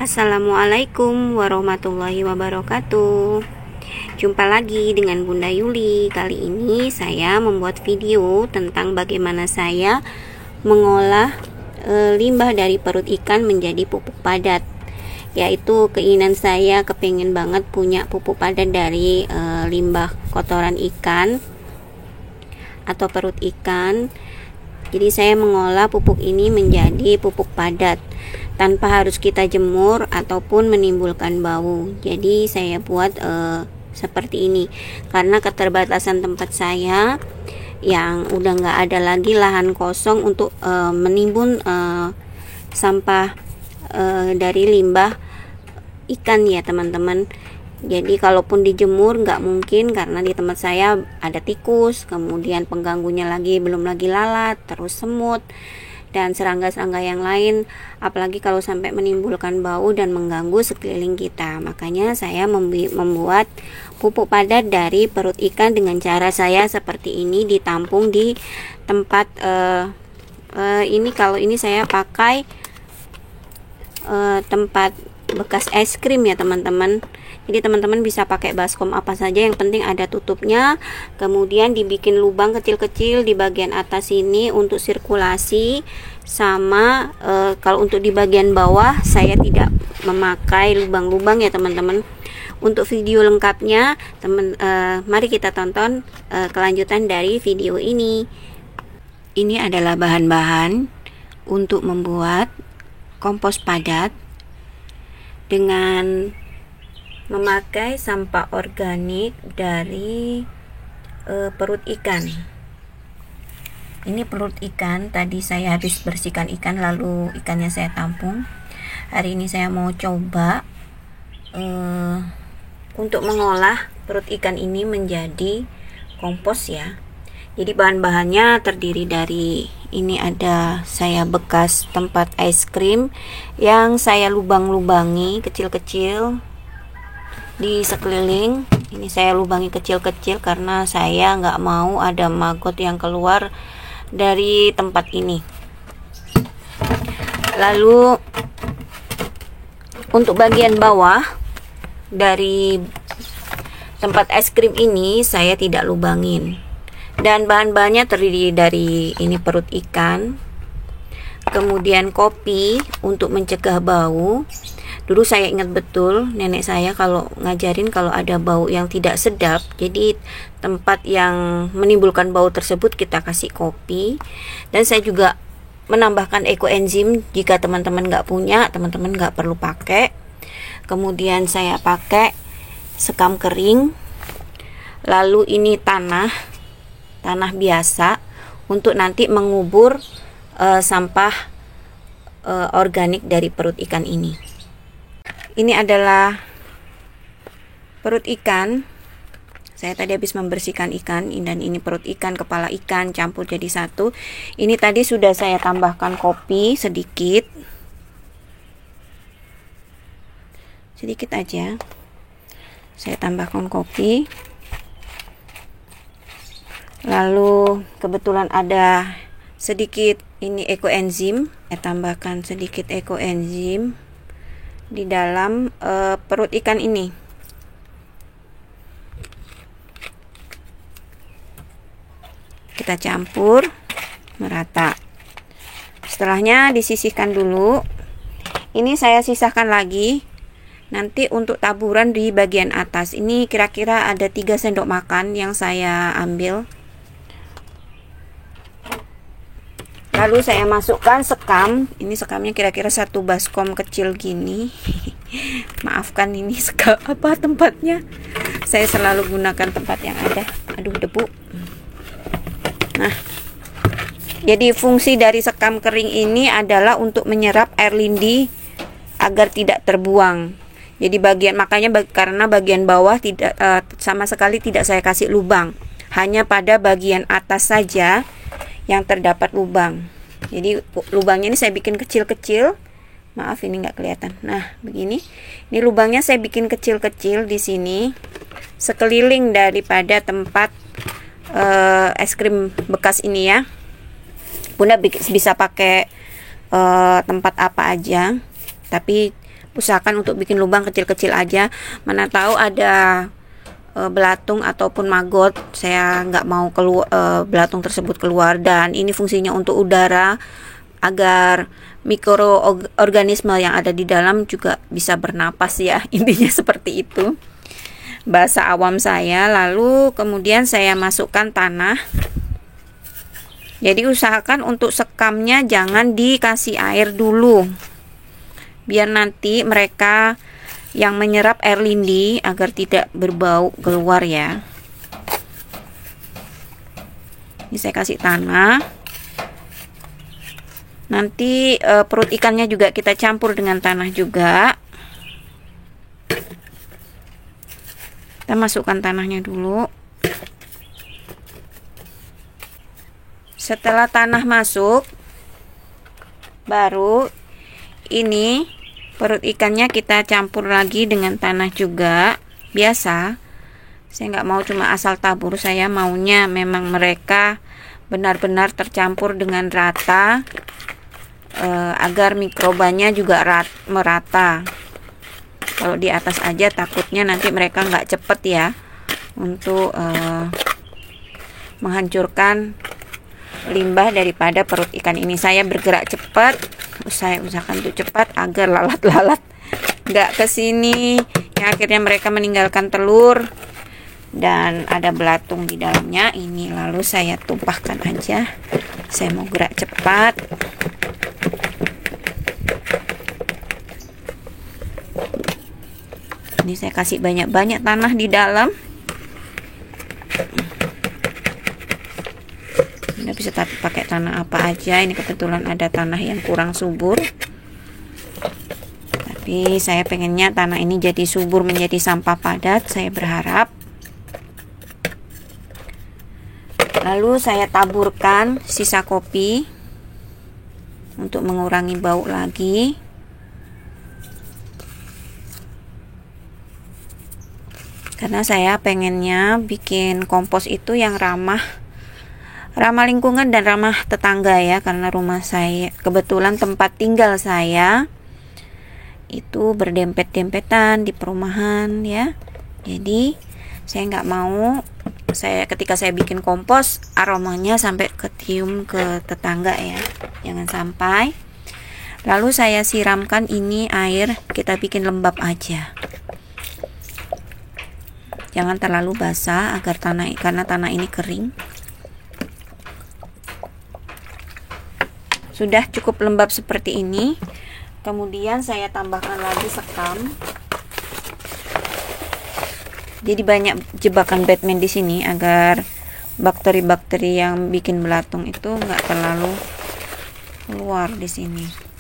Assalamualaikum warahmatullahi wabarakatuh. Jumpa lagi dengan Bunda Yuli. Kali ini saya membuat video tentang bagaimana saya mengolah limbah dari perut ikan menjadi pupuk padat. Yaitu keinginan saya kepengen banget punya pupuk padat dari limbah kotoran ikan atau perut ikan. Jadi saya mengolah pupuk ini menjadi pupuk padat tanpa harus kita jemur ataupun menimbulkan bau. Jadi saya buat seperti ini karena keterbatasan tempat saya yang udah nggak ada lagi lahan kosong untuk menimbun sampah dari limbah ikan ya teman-teman. Jadi kalaupun dijemur nggak mungkin karena di tempat saya ada tikus, kemudian pengganggunya lagi belum lagi lalat, terus semut dan serangga-serangga yang lain, apalagi kalau sampai menimbulkan bau dan mengganggu sekeliling kita. Makanya saya membuat pupuk padat dari perut ikan dengan cara saya seperti ini, ditampung di tempat ini. Kalau ini saya pakai tempat bekas es krim ya teman-teman. Jadi teman-teman bisa pakai baskom apa saja, yang penting ada tutupnya. Kemudian dibikin lubang kecil-kecil di bagian atas ini untuk sirkulasi. Sama kalau untuk di bagian bawah saya tidak memakai lubang-lubang ya teman-teman. Untuk video lengkapnya mari kita tonton kelanjutan dari video ini. Ini adalah bahan-bahan untuk membuat kompos padat dengan memakai sampah organik dari perut ikan. Ini perut ikan, tadi saya habis bersihkan ikan lalu ikannya saya tampung. Hari ini saya mau coba untuk mengolah perut ikan ini menjadi kompos ya. Jadi bahan-bahannya terdiri dari ini, ada saya bekas tempat es krim yang saya lubang-lubangi kecil-kecil di sekeliling. Ini saya lubangi kecil-kecil karena saya nggak mau ada maggot yang keluar dari tempat ini. Lalu untuk bagian bawah dari tempat es krim ini saya tidak lubangin. Dan bahan-bahannya terdiri dari ini perut ikan, kemudian kopi untuk mencegah bau. Dulu saya ingat betul nenek saya kalau ngajarin kalau ada bau yang tidak sedap, jadi tempat yang menimbulkan bau tersebut kita kasih kopi. Dan saya juga menambahkan ekoenzim, jika teman-teman nggak punya, teman-teman nggak perlu pakai. Kemudian saya pakai sekam kering. Lalu ini tanah biasa untuk nanti mengubur sampah organik dari perut ikan ini. Ini adalah perut ikan. Saya tadi habis membersihkan ikan, dan ini perut ikan, kepala ikan campur jadi satu. Ini tadi sudah saya tambahkan kopi sedikit aja. Saya tambahkan kopi. Lalu kebetulan ada sedikit ini ekoenzim. Saya tambahkan sedikit ekoenzim di dalam perut ikan ini. Kita campur merata. Setelahnya disisihkan dulu. Ini saya sisahkan lagi nanti untuk taburan di bagian atas. Ini kira-kira ada 3 sendok makan yang saya ambil. Lalu saya masukkan sekam. Ini sekamnya kira-kira 1 baskom kecil gini. Maafkan ini apa tempatnya. Saya selalu gunakan tempat yang ada. Aduh, debu. Nah, jadi fungsi dari sekam kering ini adalah untuk menyerap air lindi agar tidak terbuang. Jadi karena bagian bawah tidak sama sekali tidak saya kasih lubang. Hanya pada bagian atas saja yang terdapat lubang. Jadi lubangnya ini saya bikin kecil-kecil. Maaf ini nggak kelihatan. Nah begini, ini lubangnya saya bikin kecil-kecil di sini, sekeliling daripada tempat es krim bekas ini ya. Bunda bisa pakai tempat apa aja, tapi usahakan untuk bikin lubang kecil-kecil aja, mana tahu ada belatung ataupun maggot. Saya nggak mau belatung tersebut keluar, dan ini fungsinya untuk udara agar mikroorganisme yang ada di dalam juga bisa bernapas ya. Intinya seperti itu bahasa awam saya. Lalu kemudian saya masukkan tanah. Jadi usahakan untuk sekamnya jangan dikasih air dulu, biar nanti mereka yang menyerap air lindi agar tidak berbau keluar ya. Ini saya kasih tanah. Nanti perut ikannya juga kita campur dengan tanah juga. Kita masukkan tanahnya dulu. Setelah tanah masuk, baru ini perut ikannya kita campur lagi dengan tanah juga. Biasa, saya nggak mau cuma asal tabur, saya maunya memang mereka benar-benar tercampur dengan rata, agar mikrobanya juga merata. Kalau di atas aja takutnya nanti mereka nggak cepet ya untuk menghancurkan limbah daripada perut ikan ini. Saya bergerak cepat, saya usahakan untuk cepat agar lalat-lalat nggak kesini ya, akhirnya mereka meninggalkan telur dan ada belatung di dalamnya ini. Lalu saya tumpahkan aja, saya mau gerak cepat. Ini saya kasih banyak-banyak tanah di dalam. Anda bisa pakai tanah apa aja. Ini kebetulan ada tanah yang kurang subur, tapi saya pengennya tanah ini jadi subur, menjadi sampah padat, saya berharap. Lalu saya taburkan sisa kopi untuk mengurangi bau lagi. Karena saya pengennya bikin kompos itu yang ramah lingkungan dan ramah tetangga ya, karena rumah saya kebetulan tempat tinggal saya itu berdempet-dempetan di perumahan ya. Jadi saya nggak mau ketika saya bikin kompos aromanya sampai kecium ke tetangga ya, jangan sampai. Lalu saya siramkan ini air, kita bikin lembab aja, jangan terlalu basah agar karena tanah ini kering. Sudah cukup lembab seperti ini. Kemudian saya tambahkan lagi sekam. Jadi banyak jebakan Batman di sini agar bakteri-bakteri yang bikin belatung itu nggak terlalu keluar di sini.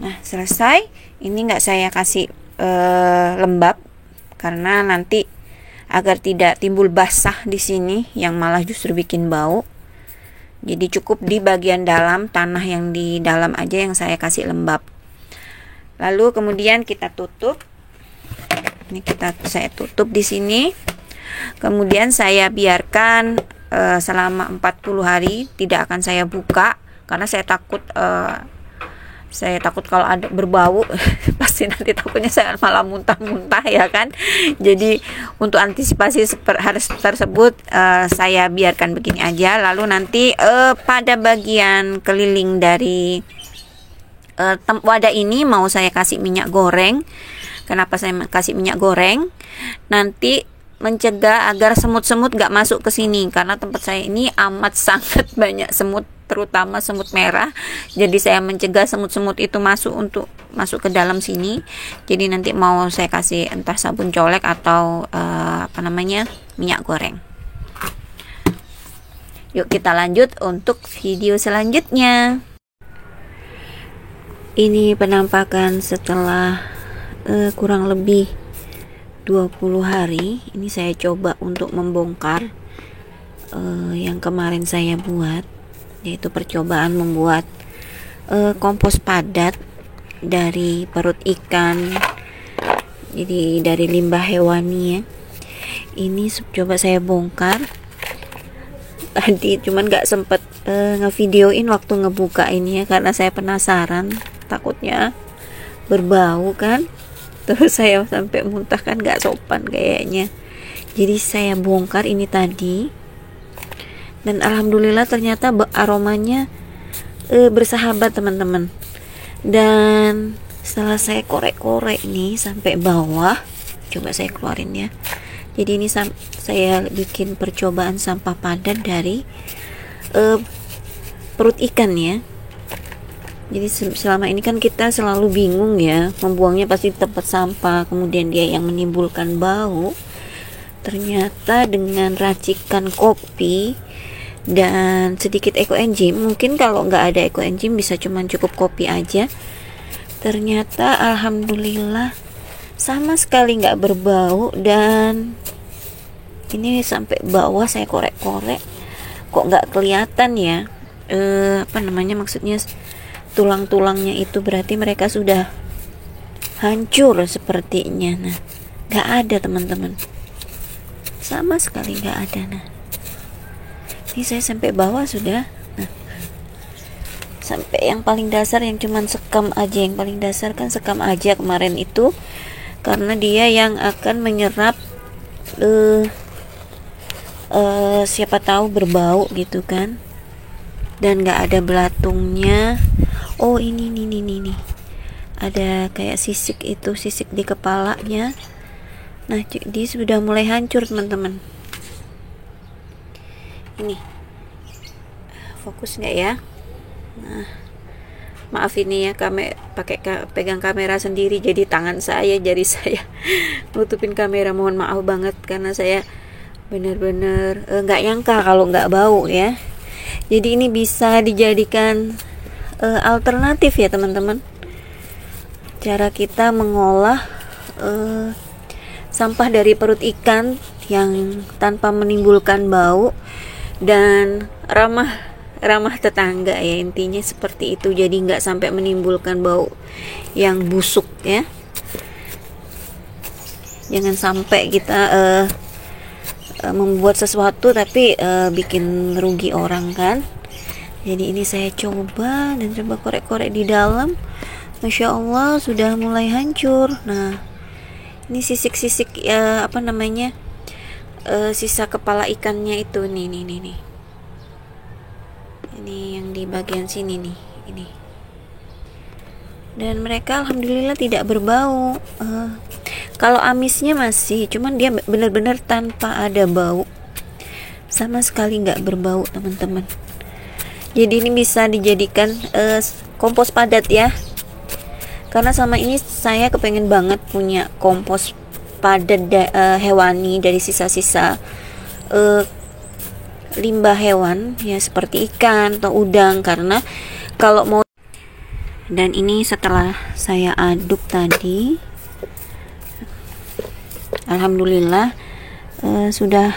Nah, selesai. Ini nggak saya kasih lembab karena nanti agar tidak timbul basah di sini yang malah justru bikin bau. Jadi cukup di bagian dalam, tanah yang di dalam aja yang saya kasih lembab. Lalu kemudian kita tutup. Ini saya tutup di sini. Kemudian saya biarkan selama 40 hari, tidak akan saya buka karena saya takut kalau ada berbau pasti nanti takutnya saya malah muntah-muntah ya kan. Jadi untuk antisipasi harus tersebut saya biarkan begini aja. Lalu nanti pada bagian keliling dari wadah ini mau saya kasih minyak goreng. Kenapa saya kasih minyak goreng? Nanti mencegah agar semut-semut gak masuk ke sini, karena tempat saya ini amat sangat banyak semut, terutama semut merah. Jadi saya mencegah semut-semut itu masuk ke dalam sini. Jadi nanti mau saya kasih entah sabun colek atau minyak goreng. Yuk kita lanjut untuk video selanjutnya. Ini penampakan setelah kurang lebih 20 hari. Ini saya coba untuk membongkar yang kemarin saya buat, yaitu percobaan membuat kompos padat dari perut ikan, jadi dari limbah hewani ya. Ini coba saya bongkar tadi, cuman nggak sempet ngevideoin waktu ngebuka ini ya, karena saya penasaran, takutnya berbau kan, terus saya sampai muntah kan nggak sopan kayaknya. Jadi saya bongkar ini tadi, dan alhamdulillah ternyata aromanya bersahabat teman-teman. Dan setelah saya korek-korek nih sampai bawah, coba saya keluarin ya. Jadi ini saya bikin percobaan sampah padat dari perut ikan ya. Jadi selama ini kan kita selalu bingung ya, membuangnya pasti di tempat sampah, kemudian dia yang menimbulkan bau. Ternyata dengan racikan kopi dan sedikit ekoenzim, mungkin kalau nggak ada ekoenzim bisa cuman cukup kopi aja, ternyata alhamdulillah sama sekali nggak berbau. Dan ini sampai bawah saya korek-korek kok nggak kelihatan ya, maksudnya tulang-tulangnya itu, berarti mereka sudah hancur sepertinya. Nah, nggak ada teman-teman, sama sekali nggak ada. Nah, ini saya sampai bawah sudah. Nah, sampai yang paling dasar yang cuman sekam aja, yang paling dasar kan sekam aja kemarin itu, karena dia yang akan menyerap siapa tahu berbau gitu kan, dan nggak ada belatungnya. Oh ini ada kayak sisik, itu sisik di kepalanya. Nah, dia sudah mulai hancur teman-teman. Ini fokus nggak ya? Nah, maaf ini ya, pegang kamera sendiri, jadi tangan saya, jari saya nutupin kamera, mohon maaf banget, karena saya bener-bener nggak nyangka kalau nggak bau ya. Jadi ini bisa dijadikan alternatif ya teman-teman, cara kita mengolah sampah dari perut ikan yang tanpa menimbulkan bau dan ramah tetangga ya, intinya seperti itu. Jadi nggak sampai menimbulkan bau yang busuk ya. Jangan sampai kita membuat sesuatu tapi bikin rugi orang kan. Jadi ini saya coba korek-korek di dalam, Masya Allah sudah mulai hancur. Nah, ini sisik-sisik sisa kepala ikannya itu nih. Ini yang di bagian sini nih, ini. Dan mereka alhamdulillah tidak berbau. Kalau amisnya masih, cuman dia benar-benar tanpa ada bau, sama sekali nggak berbau teman-teman. Jadi ini bisa dijadikan kompos padat ya, karena sama ini saya kepengen banget punya kompos padat hewani dari sisa-sisa limbah hewan ya, seperti ikan atau udang. Karena kalau mau, dan ini setelah saya aduk tadi, alhamdulillah sudah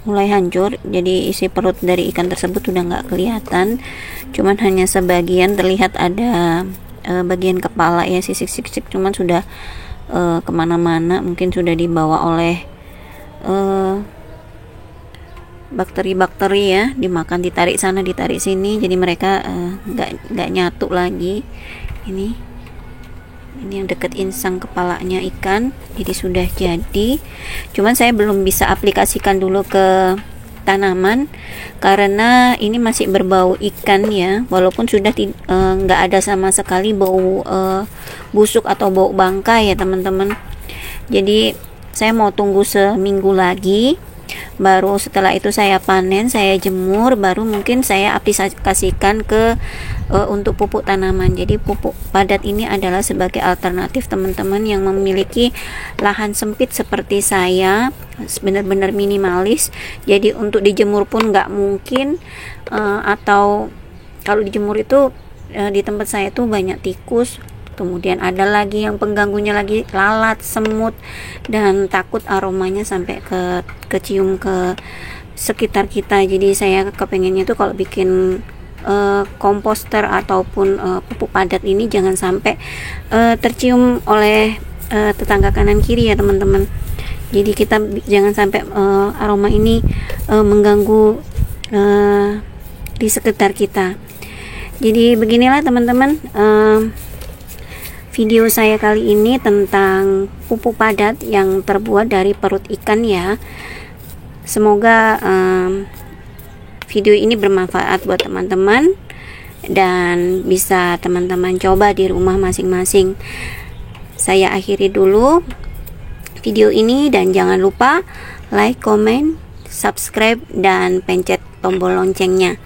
mulai hancur. Jadi isi perut dari ikan tersebut sudah nggak kelihatan, cuman hanya sebagian terlihat ada bagian kepala ya, sisik-sisik, cuman sudah kemana-mana, mungkin sudah dibawa oleh bakteri-bakteri ya, dimakan, ditarik sana ditarik sini, jadi mereka nggak nyatu lagi. Ini yang dekat insang kepalanya ikan, jadi sudah jadi. Cuman saya belum bisa aplikasikan dulu ke tanaman karena ini masih berbau ikan ya, walaupun sudah nggak ada sama sekali bau busuk atau bau bangkai ya teman-teman. Jadi saya mau tunggu seminggu lagi, baru setelah itu saya panen, saya jemur, baru mungkin saya aplikasikan ke untuk pupuk tanaman. Jadi pupuk padat ini adalah sebagai alternatif teman-teman yang memiliki lahan sempit seperti saya, benar-benar minimalis. Jadi untuk dijemur pun nggak mungkin, atau kalau dijemur itu di tempat saya tuh banyak tikus, kemudian ada lagi yang pengganggunya lagi lalat, semut, dan takut aromanya sampai kecium ke sekitar kita. Jadi saya kepengennya tuh kalau bikin komposter ataupun pupuk padat ini jangan sampai tercium oleh tetangga kanan kiri ya teman-teman. Jadi kita jangan sampai aroma ini mengganggu di sekitar kita. Jadi beginilah teman-teman video saya kali ini tentang pupuk padat yang terbuat dari perut ikan ya. Semoga video ini bermanfaat buat teman-teman dan bisa teman-teman coba di rumah masing-masing. Saya akhiri dulu video ini dan jangan lupa like, comment, subscribe, dan pencet tombol loncengnya.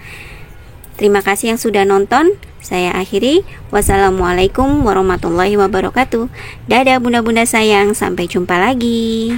Terima kasih yang sudah nonton. Saya akhiri. Wassalamualaikum warahmatullahi wabarakatuh. Dadah bunda-bunda sayang. Sampai jumpa lagi.